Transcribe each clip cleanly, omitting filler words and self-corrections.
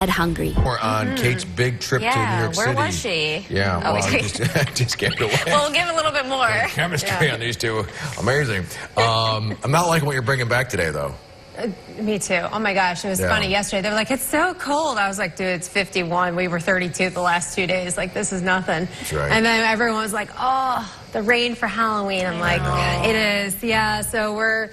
hungry. We're on Kate's big trip to New York City. Where was she? Yeah, well, just gave it away. Well, we'll give a little bit more. The chemistry on these two, amazing. I'm not liking what you're bringing back today, though. Me too. Oh my gosh, it was funny yesterday. They were like, it's so cold. I was like, dude, it's 51. We were 32 the last 2 days. Like, this is nothing. That's right. And then everyone was like, oh, the rain for Halloween. I'm like, it is. Yeah, so we're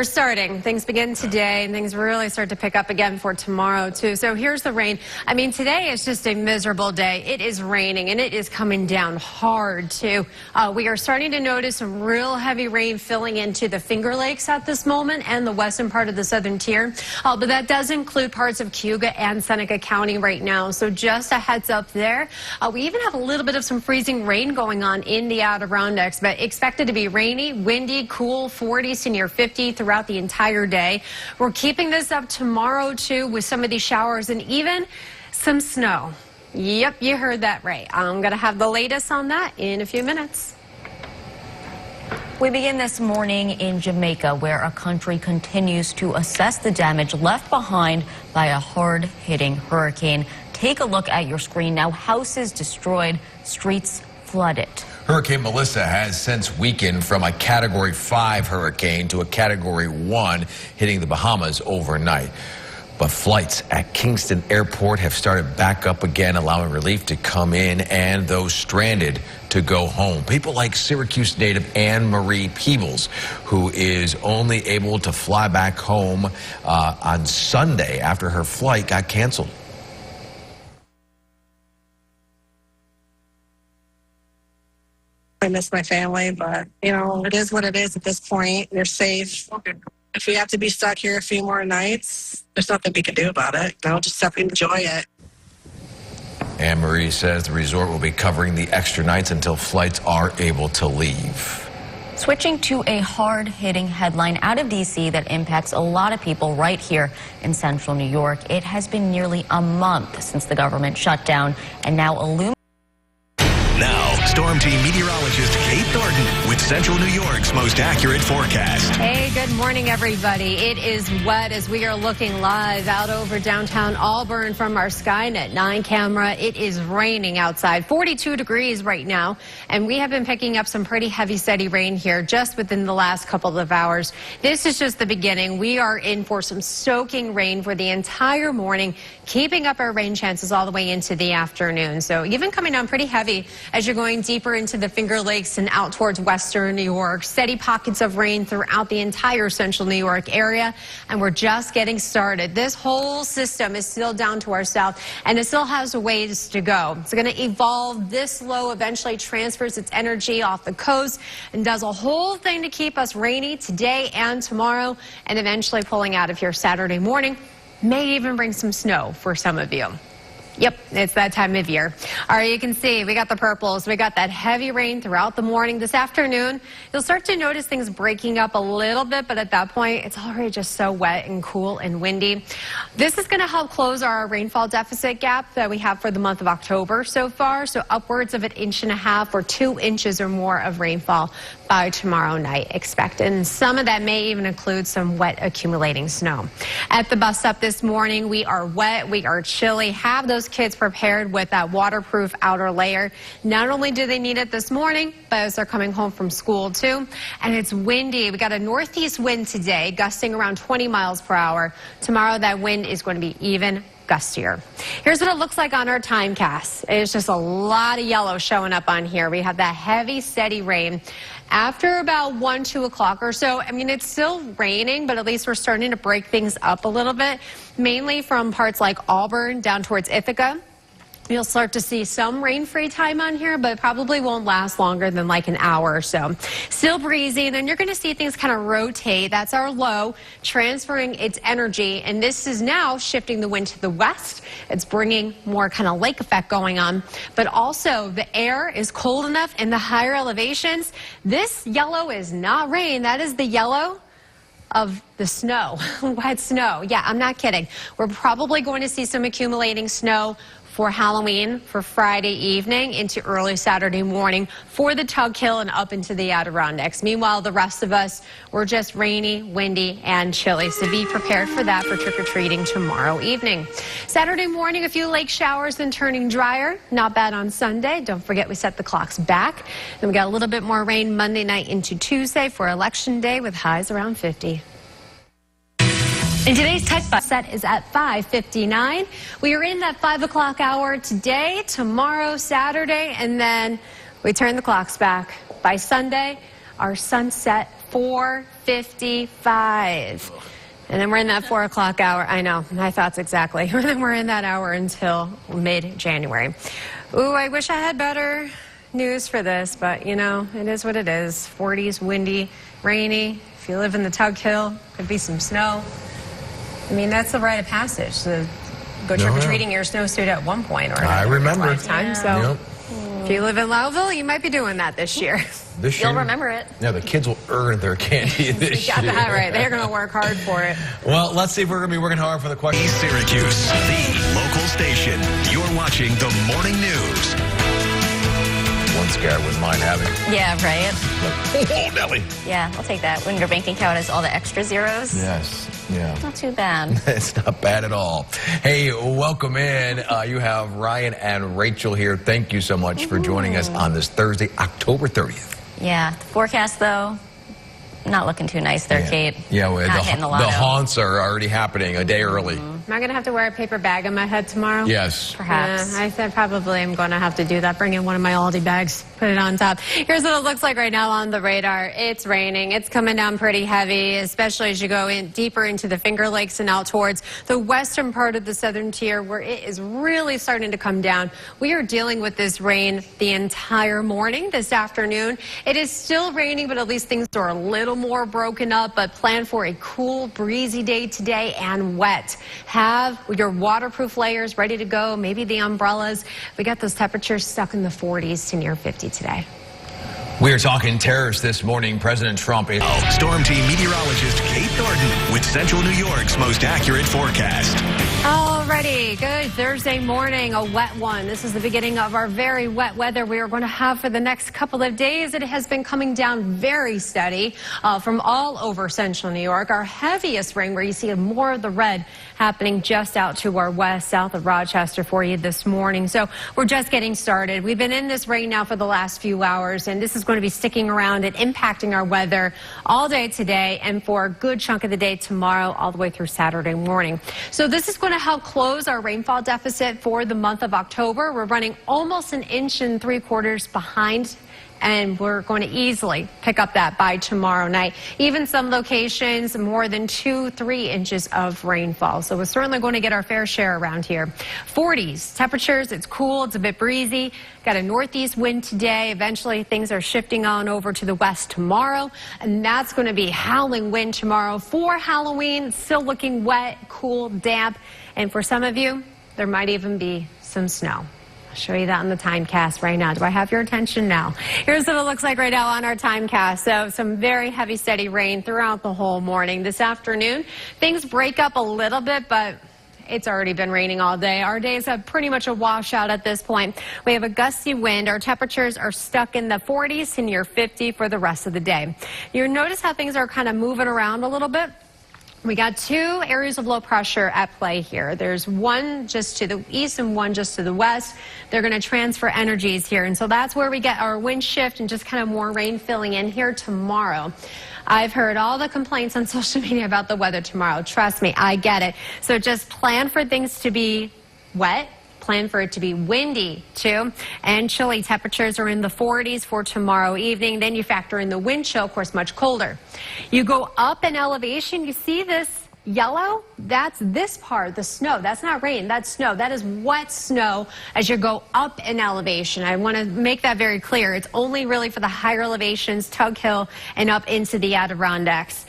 starting. Things begin today, and things really start to pick up again for tomorrow, too. So here's the rain. I mean, today is just a miserable day. It is raining, and it is coming down hard, too. We are starting to notice some real heavy rain filling into the Finger Lakes at this moment and the western part of the southern tier. But that does include parts of Cayuga and Seneca County right now. So just a heads up there. We even have a little bit of some freezing rain going on in the Adirondacks, but expected to be rainy, windy, cool, 40s to near 50 throughout the entire day. We're keeping this up tomorrow, too, with some of these showers and even some snow. Yep, you heard that right. I'm going to have the latest on that in a few minutes. We begin this morning in Jamaica, where a country continues to assess the damage left behind by a hard-hitting hurricane. Take a look at your screen now. Houses destroyed, streets flooded. Hurricane Melissa has since weakened from a Category 5 hurricane to a Category 1, hitting the Bahamas overnight. But flights at Kingston Airport have started back up again, allowing relief to come in and those stranded to go home. People like Syracuse native Anne Marie Peebles, who is only able to fly back home on Sunday after her flight got canceled. I miss my family, but, you know, it is what it is at this point. We're safe. If we have to be stuck here a few more nights, there's nothing we can do about it. You know, just have to enjoy it. Anne Marie says the resort will be covering the extra nights until flights are able to leave. Switching to a hard-hitting headline out of D.C. that impacts a lot of people right here in central New York. It has been nearly a month since the government shut down, and now Now, Storm Team meteorologist Kate Thornton with Central New York's most accurate forecast. Hey, good morning, everybody. It is wet as we are looking live out over downtown Auburn from our Skynet 9 camera. It is raining outside, 42 degrees right now, and we have been picking up some pretty heavy, steady rain here just within the last couple of hours. This is just the beginning. We are in for some soaking rain for the entire morning, keeping up our rain chances all the way into the afternoon. So even coming down pretty heavy as you're going deeper into the Finger Lakes and out towards western New York. Steady pockets of rain throughout the entire central New York area, and we're just getting started. This whole system is still down to our south, and it still has a ways to go. It's going to evolve. This low eventually transfers its energy off the coast and does a whole thing to keep us rainy today and tomorrow, and eventually pulling out of here Saturday morning. May even bring some snow for some of you. Yep, it's that time of year. All right, you can see we got the purples. We got that heavy rain throughout the morning. This afternoon, you'll start to notice things breaking up a little bit, but at that point, it's already just so wet and cool and windy. This is going to help close our rainfall deficit gap that we have for the month of October so far, so upwards of 1.5 inches or 2 inches or more of rainfall by tomorrow night expected. And some of that may even include some wet accumulating snow. At the bus stop this morning, we are wet, we are chilly. Have those kids prepared with that waterproof outer layer. Not only do they need it this morning, but as they're coming home from school too. And it's windy. We got a northeast wind today, gusting around 20 miles per hour. Tomorrow that wind is going to be even gustier. Here's what it looks like on our timecast. It's just a lot of yellow showing up on here. We have that heavy, steady rain. After about 1, 2 o'clock or so, I mean, it's still raining, but at least we're starting to break things up a little bit, mainly from parts like Auburn down towards Ithaca. You'll start to see some rain-free time on here, but it probably won't last longer than like an hour or so. Still breezy, and then you're going to see things kind of rotate. That's our low, transferring its energy, and this is now shifting the wind to the west. It's bringing more kind of lake effect going on, but also the air is cold enough in the higher elevations. This yellow is not rain. That is the yellow of the snow, wet snow. Yeah, I'm not kidding. We're probably going to see some accumulating snow for Halloween for Friday evening into early Saturday morning for the Tug Hill and up into the Adirondacks. Meanwhile, the rest of us, we're just rainy, windy, and chilly. So be prepared for that for trick-or-treating tomorrow evening. Saturday morning, a few lake showers, then turning drier. Not bad on Sunday. Don't forget we set the clocks back. Then we got a little bit more rain Monday night into Tuesday for Election Day with highs around 50. And today's tech bus set is at 5:59. We are in that 5 o'clock hour today, tomorrow, Saturday, and then we turn the clocks back. By Sunday, our sunset 4:55. And then we're in that 4 o'clock hour. I know, my thoughts exactly. And then we're in that hour until mid-January. Ooh, I wish I had better news for this, but you know, it is what it is. 40s, windy, rainy. If you live in the Tug Hill, could be some snow. I mean, that's the rite of passage. To go trick-or-treating your snowsuit at one point or another. I remember. Lifetime. So if you live in Loudville, you might be doing that this year. This year? You'll remember it. Yeah, the kids will earn their candy this year. You got that right. They're going to work hard for it. Well, let's see if we're going to be working hard for the question. Syracuse, the local station. You're watching the morning news. One scare I wouldn't mind having. Yeah, right. Oh, Nelly. Yeah, I'll take that. When your bank account has all the extra zeros. Yes. Yeah. Not too bad. It's not bad at all. Hey, welcome in. You have Ryan and Rachel here. Thank you so much for joining us on this Thursday, October 30th. Yeah, the forecast, though, not looking too nice there, Kate. Yeah, well, Not hitting the lotto. the haunts are already happening a day early. Am I going to have to wear a paper bag on my head tomorrow? Yes. Perhaps. Yeah, I said probably I'm going to have to do that. Bring in one of my Aldi bags, put it on top. Here's what it looks like right now on the radar. It's raining. It's coming down pretty heavy, especially as you go in deeper into the Finger Lakes and out towards the western part of the southern tier where it is really starting to come down. We are dealing with this rain the entire morning this afternoon. It is still raining, but at least things are a little more broken up, but plan for a cool, breezy day today and wet. Have your waterproof layers ready to go, maybe the umbrellas. We got those temperatures stuck in the 40s to near 50 today. We are talking terrorists this morning. President Trump is... Storm Team meteorologist Kate Thornton with Central New York's most accurate forecast. Alrighty, good Thursday morning, a wet one. This is the beginning of our very wet weather we are going to have for the next couple of days. It has been coming down very steady from all over Central New York. Our heaviest rain, where you see more of the red, happening just out to our west, south of Rochester for you this morning. So we're just getting started. We've been in this rain now for the last few hours, and this is going to be sticking around and impacting our weather all day today and for a good chunk of the day tomorrow all the way through Saturday morning. So this is going to help close our rainfall deficit for the month of October. We're running almost 1 3/4 inches behind, and we're going to easily pick up that by tomorrow night. Even some locations more than 2-3 inches of rainfall. So we're certainly going to get our fair share around here. 40s temperatures, it's cool, it's a bit breezy. Got a northeast wind today. Eventually things are shifting on over to the west tomorrow, and that's going to be howling wind tomorrow for Halloween. Still looking wet, cool, damp, and for some of you, there might even be some snow. I'll show you that on the timecast right now. Do I have your attention now? Here's what it looks like right now on our timecast. So some very heavy, steady rain throughout the whole morning. This afternoon, things break up a little bit, but it's already been raining all day. Our days have pretty much a washout at this point. We have a gusty wind. Our temperatures are stuck in the 40s to near 50 for the rest of the day. You notice how things are kind of moving around a little bit? We got 2 areas of low pressure at play here. There's one just to the east and one just to the west. They're going to transfer energies here. And so that's where we get our wind shift and just kind of more rain filling in here tomorrow. I've heard all the complaints on social media about the weather tomorrow. Trust me, I get it. So just plan for things to be wet. Plan for it to be windy, too, and chilly. Temperatures are in the 40s for tomorrow evening. Then you factor in the wind chill, of course, much colder. You go up in elevation. You see this yellow? That's this part, the snow. That's not rain. That's snow. That is wet snow as you go up in elevation. I want to make that very clear. It's only really for the higher elevations, Tug Hill, and up into the Adirondacks.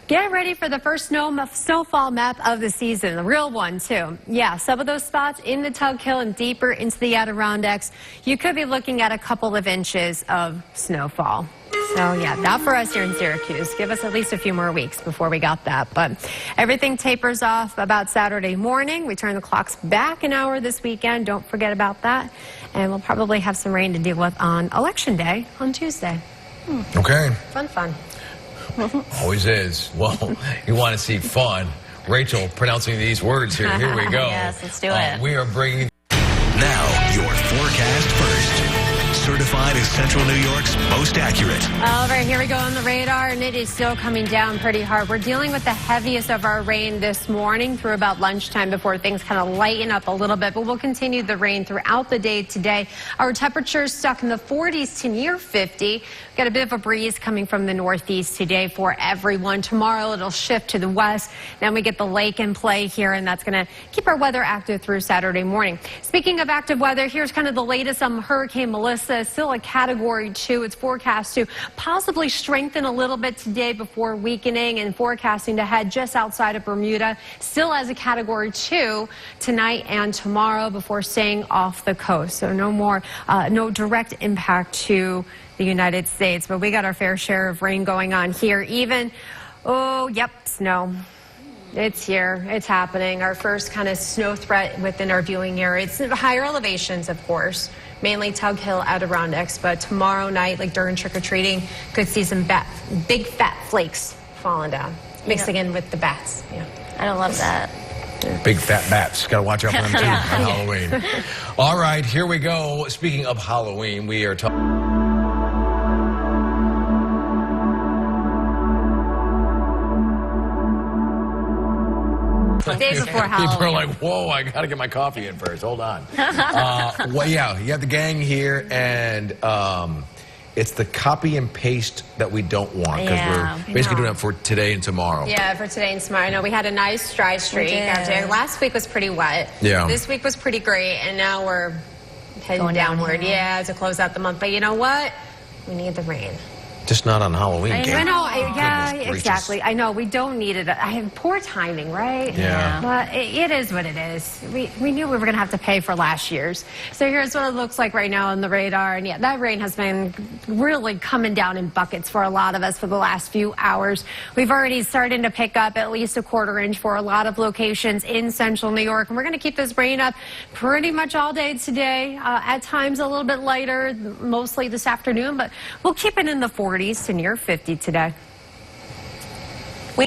Get ready for the first snowfall map of the season, the real one, too. Yeah, some of those spots in the Tug Hill and deeper into the Adirondacks, you could be looking at a couple of inches of snowfall. So, yeah, not for us here in Syracuse. Give us at least a few more weeks before we got that. But everything tapers off about Saturday morning. We turn the clocks back an hour this weekend. Don't forget about that. And we'll probably have some rain to deal with on Election Day on Tuesday. Okay. Fun. Always is. Well, you want to see fun. Rachel pronouncing these words here. Here we go. Yes, let's do it. We are bringing... Now, your forecast first. Certified as Central New York's most accurate. All right, here we go on the radar, and it is still coming down pretty hard. We're dealing with the heaviest of our rain this morning through about lunchtime before things kind of lighten up a little bit, but we'll continue the rain throughout the day today. Our temperatures stuck in the 40s to near 50. We've got a bit of a breeze coming from the northeast today for everyone. Tomorrow it'll shift to the west. Then we get the lake in play here, and that's going to keep our weather active through Saturday morning. Speaking of active weather, here's kind of the latest on Hurricane Melissa. Still a Category 2. It's forecast to possibly strengthen a little bit today before weakening, and forecasting to head just outside of Bermuda. Still as a Category 2 tonight and tomorrow before staying off the coast. So no direct impact to the United States. But we got our fair share of rain going on here. Even, snow. It's here. It's happening. Our first kind of snow threat within our viewing area. It's higher elevations, of course, mainly Tug Hill, Adirondacks. But tomorrow night, like during trick-or-treating, could see some big fat flakes falling down, mixing in with the bats. Yeah. I don't love that. Big fat bats. Got to watch out for them, too, on Halloween. All right, here we go. Speaking of Halloween, we are talking... Day before Halloween. People are like, whoa, I got to get my coffee in first. Hold on. Well, yeah, you have the gang here, and it's the copy and paste that we don't want, because we're basically doing it for today and tomorrow. Yeah, for today and tomorrow. I know we had a nice dry streak. Last week was pretty wet. Yeah. This week was pretty great, and now we're heading downward. Yeah, to close out the month. But you know what? We need the rain. Just not on Halloween. I know, exactly. I know, we don't need it. I have poor timing, right? Yeah. But it is what it is. We knew we were going to have to pay for last year's. So here's what it looks like right now on the radar. And yeah, that rain has been really coming down in buckets for a lot of us for the last few hours. We've already started to pick up at least a quarter inch for a lot of locations in central New York. And we're going to keep this rain up pretty much all day today. At times a little bit lighter, mostly this afternoon, but we'll keep it in the 40s to near 50 today.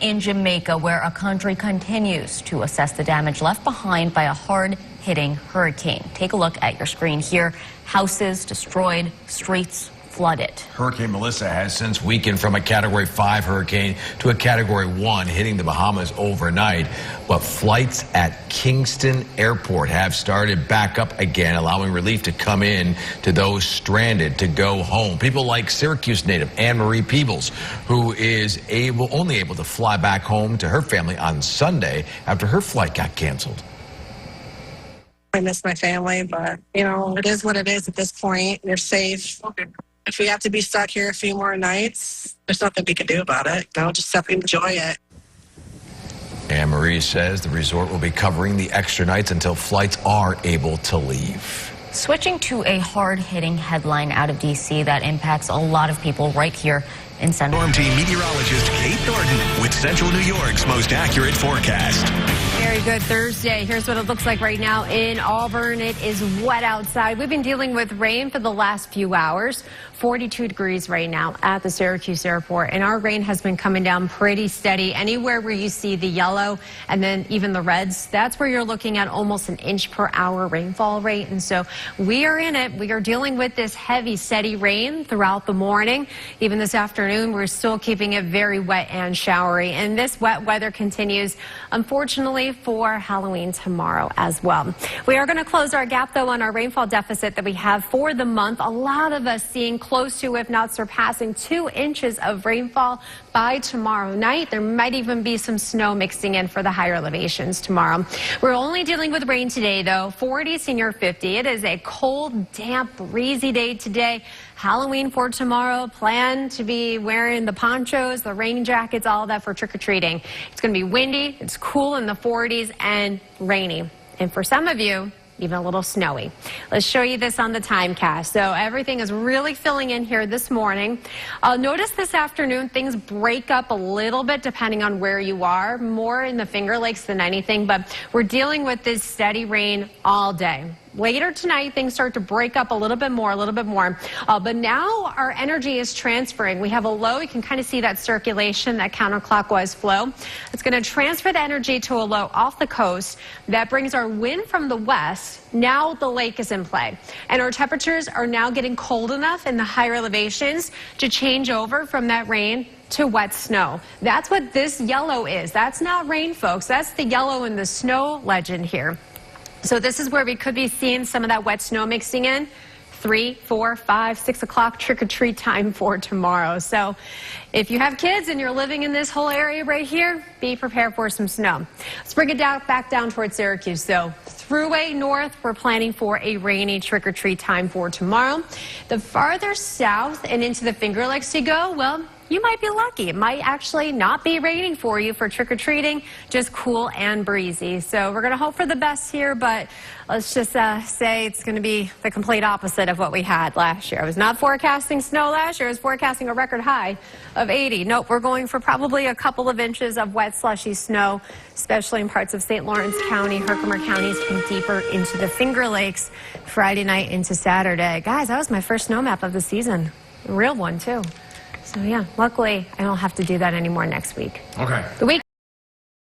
In Jamaica, where a country continues to assess the damage left behind by a hard-hitting hurricane. Take a look at your screen here. Houses destroyed, streets flooded. Hurricane Melissa has since weakened from a Category 5 hurricane to a Category 1, hitting the Bahamas overnight. But flights at Kingston Airport have started back up again, allowing relief to come in to those stranded to go home. People like Syracuse native Anne-Marie Peebles, who is only able to fly back home to her family on Sunday after her flight got canceled. I miss my family, but, it is what it is at this point. You're safe. If we have to be stuck here a few more nights, there's nothing we can do about it. Just have to enjoy it. Anne-Marie says the resort will be covering the extra nights until flights are able to leave. Switching to a hard-hitting headline out of D.C. that impacts a lot of people right here in Central. Storm team meteorologist Kate Thornton with Central New York's most accurate forecast. Very good Thursday. Here's what it looks like right now in Auburn. It is wet outside. We've been dealing with rain for the last few hours. 42 degrees right now at the Syracuse airport, and our rain has been coming down pretty steady. Anywhere where you see the yellow and then even the reds, that's where you're looking at almost an inch per hour rainfall rate. And so we are in it. We are dealing with this heavy, steady rain throughout the morning. Even this afternoon, we're still keeping it very wet and showery. And this wet weather continues, unfortunately, for Halloween tomorrow as well. We are going to close our gap, though, on our rainfall deficit that we have for the month. A lot of us seeing close to, if not surpassing, 2 inches of rainfall by tomorrow night. There might even be some snow mixing in for the higher elevations tomorrow. We're only dealing with rain today, though. 40s near 50. It is a cold, damp, breezy day today. Halloween for tomorrow. Plan to be wearing the ponchos, the rain jackets, all of that for trick-or-treating. It's going to be windy, it's cool in the 40s, and rainy. And for some of you, even a little snowy. Let's show you this on the timecast. So everything is really filling in here this morning. Notice this afternoon things break up a little bit depending on where you are, more in the Finger Lakes than anything, but we're dealing with this steady rain all day. Later tonight, things start to break up a little bit more. But now our energy is transferring. We have a low. You can kind of see that circulation, that counterclockwise flow. It's going to transfer the energy to a low off the coast. That brings our wind from the west. Now the lake is in play. And our temperatures are now getting cold enough in the higher elevations to change over from that rain to wet snow. That's what this yellow is. That's not rain, folks. That's the yellow in the snow legend here. So this is where we could be seeing some of that wet snow mixing in. 3, 4, 5, 6 o'clock trick-or-treat time for tomorrow. So if you have kids and you're living in this whole area right here, be prepared for some snow. Let's bring it back down towards Syracuse. So throughway north, we're planning for a rainy trick-or-treat time for tomorrow. The farther south and into the Finger Lakes you go, well, you might be lucky. It might actually not be raining for you for trick-or-treating, just cool and breezy. So we're going to hope for the best here, but let's just say it's going to be the complete opposite of what we had last year. I was not forecasting snow last year. I was forecasting a record high of 80. Nope, we're going for probably a couple of inches of wet, slushy snow, especially in parts of St. Lawrence County, Herkimer counties, and deeper into the Finger Lakes Friday night into Saturday. Guys, that was my first snow map of the season. A real one, too. So, yeah, luckily, I don't have to do that anymore next week. Okay. The week